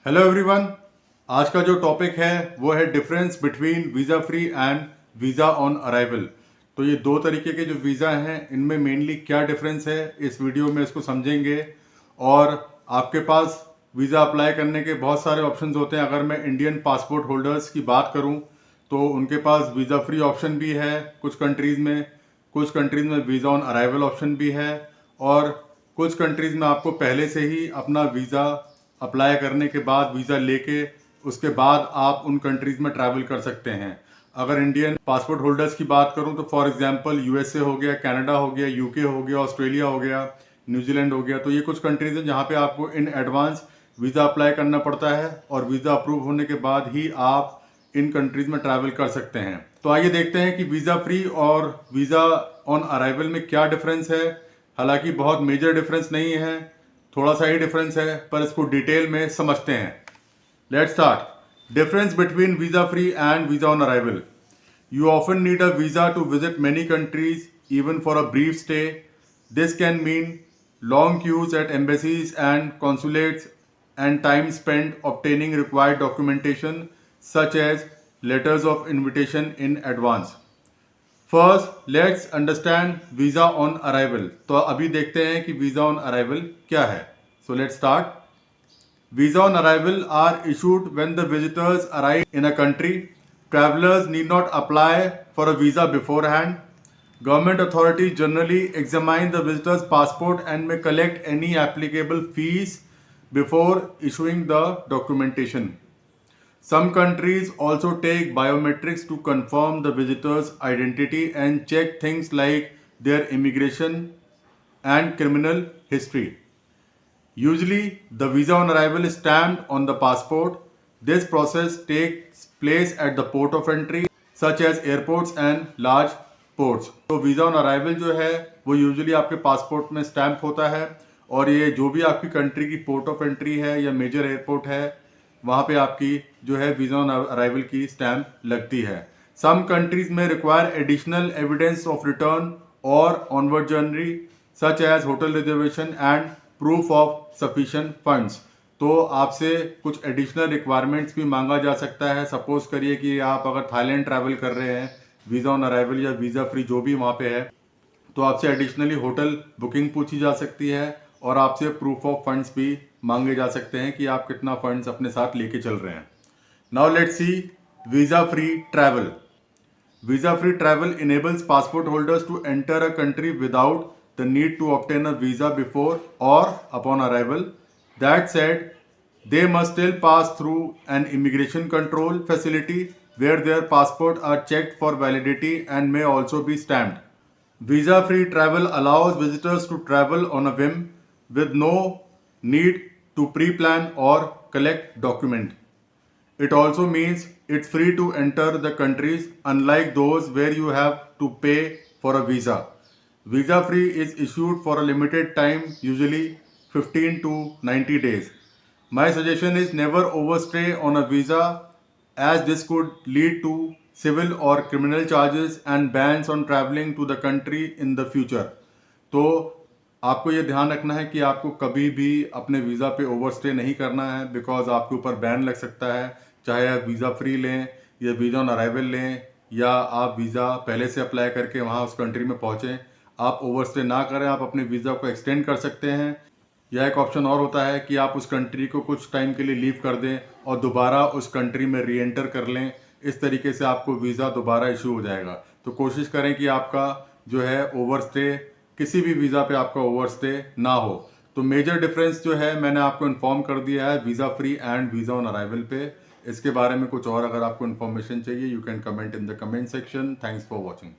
Hello everyone. आज का जो टॉपिक है वो है difference between visa free and visa on arrival. तो ये दो तरीके के जो वीज़ा हैं इनमें मेनली क्या डिफरेंस है इस वीडियो में इसको समझेंगे। और आपके पास वीज़ा अप्लाई करने के बहुत सारे ऑप्शंस होते हैं। अगर मैं इंडियन पासपोर्ट होल्डर्स की बात करूं तो उनके पास वीज़ा फ्री ऑप्शन भी है कुछ कंट्रीज़ में वीज़ा ऑन अराइवल ऑप्शन भी है। और कुछ कंट्रीज़ में आपको पहले से ही अपना वीज़ा अप्लाई करने के बाद वीज़ा लेके उसके बाद आप उन कंट्रीज़ में ट्रैवल कर सकते हैं। अगर इंडियन पासपोर्ट होल्डर्स की बात करूं तो फॉर एग्जांपल यूएसए हो गया, कनाडा हो गया, यूके हो गया, ऑस्ट्रेलिया हो गया, न्यूजीलैंड हो गया। तो ये कुछ कंट्रीज़ हैं जहां पे आपको इन एडवांस वीज़ा अप्लाई करना पड़ता है और वीज़ा अप्रूव होने के बाद ही आप इन कंट्रीज़ में ट्रैवल कर सकते हैं। तो आइए देखते हैं कि वीज़ा फ्री और वीज़ा ऑन अराइवल में क्या डिफरेंस है। हालांकि बहुत मेजर डिफरेंस नहीं है, थोड़ा सा ही डिफरेंस है, पर इसको डिटेल में समझते हैं। Let's start. Difference between visa free and visa on arrival. You often need a visa to visit many countries, even for a brief stay. This can mean long queues at embassies and consulates and time spent obtaining required documentation such as letters of invitation in advance. First let's understand visa on arrival. तो अभी देखते हैं कि visa on arrival क्या है। So let's start. Visa on arrival are issued when the visitors arrive in a country. Travellers need not apply for a visa beforehand. Government authorities generally examine the visitor's passport and may collect any applicable fees before issuing the documentation. Some countries also take biometrics to confirm the visitor's identity and check things like their immigration and criminal history. Usually, the visa on arrival is stamped on the passport. This process takes place at the port of entry, such as airports and large ports. तो visa on arrival जो है वो usually आपके passport में stamp होता है और ये जो भी आपकी कंट्री की पोर्ट ऑफ एंट्री है या मेजर एयरपोर्ट है वहाँ पे आपकी जो है वीज़ा ऑन अराइवल की स्टैम्प लगती है। सम कंट्रीज में require additional evidence of return और onward journey such as hotel reservation and proof of sufficient funds. तो आपसे कुछ एडिशनल रिक्वायरमेंट्स भी मांगा जा सकता है। सपोज करिए कि आप अगर थाईलैंड ट्रैवल कर रहे हैं वीज़ा ऑन अराइवल या वीज़ा फ्री जो भी वहाँ पे है, तो आपसे एडिशनली होटल बुकिंग पूछी जा सकती है और आपसे प्रूफ ऑफ फंड्स भी मांगे जा सकते हैं कि आप कितना फंड्स अपने साथ लेके चल रहे हैं। Now let's see visa free travel. Visa free travel enables passport holders to enter a country without the need to obtain a visa before or upon arrival. That said, they must still pass through an immigration control facility where their passports are checked for validity and may also be stamped. Visa free travel allows visitors to travel on a whim with no need to pre plan or collect documents. It also means it's free to enter the countries, unlike those where you have to pay for a visa. Visa free is issued for a limited time, usually 15 to 90 days. My suggestion is never overstay on a visa as this could lead to civil or criminal charges and bans on traveling to the country in the future. तो आपको ये ध्यान रखना है कि आपको कभी भी अपने वीज़ा पे ओवरस्टे नहीं करना है, बिकॉज आपके ऊपर बैन लग सकता है। चाहे आप वीज़ा फ्री लें या वीज़ा ऑन अराइवल लें या आप वीज़ा पहले से अप्लाई करके वहाँ उस कंट्री में पहुँचें, आप ओवरस्टे ना करें। आप अपने वीज़ा को एक्सटेंड कर सकते हैं या एक ऑप्शन और होता है कि आप उस कंट्री को कुछ टाइम के लिए लीव कर दें और दोबारा उस कंट्री में री एंटर कर लें। इस तरीके से आपको वीज़ा दोबारा इशू हो जाएगा। तो कोशिश करें कि आपका जो है ओवरस्टे, किसी भी वीज़ा पे आपका ओवरस्टे ना हो। तो मेजर डिफरेंस जो है मैंने आपको इन्फॉर्म कर दिया है visa free and visa on arrival पे। इसके बारे में कुछ और अगर आपको इन्फॉर्मेशन चाहिए, you can comment in the comment section. Thanks for watching.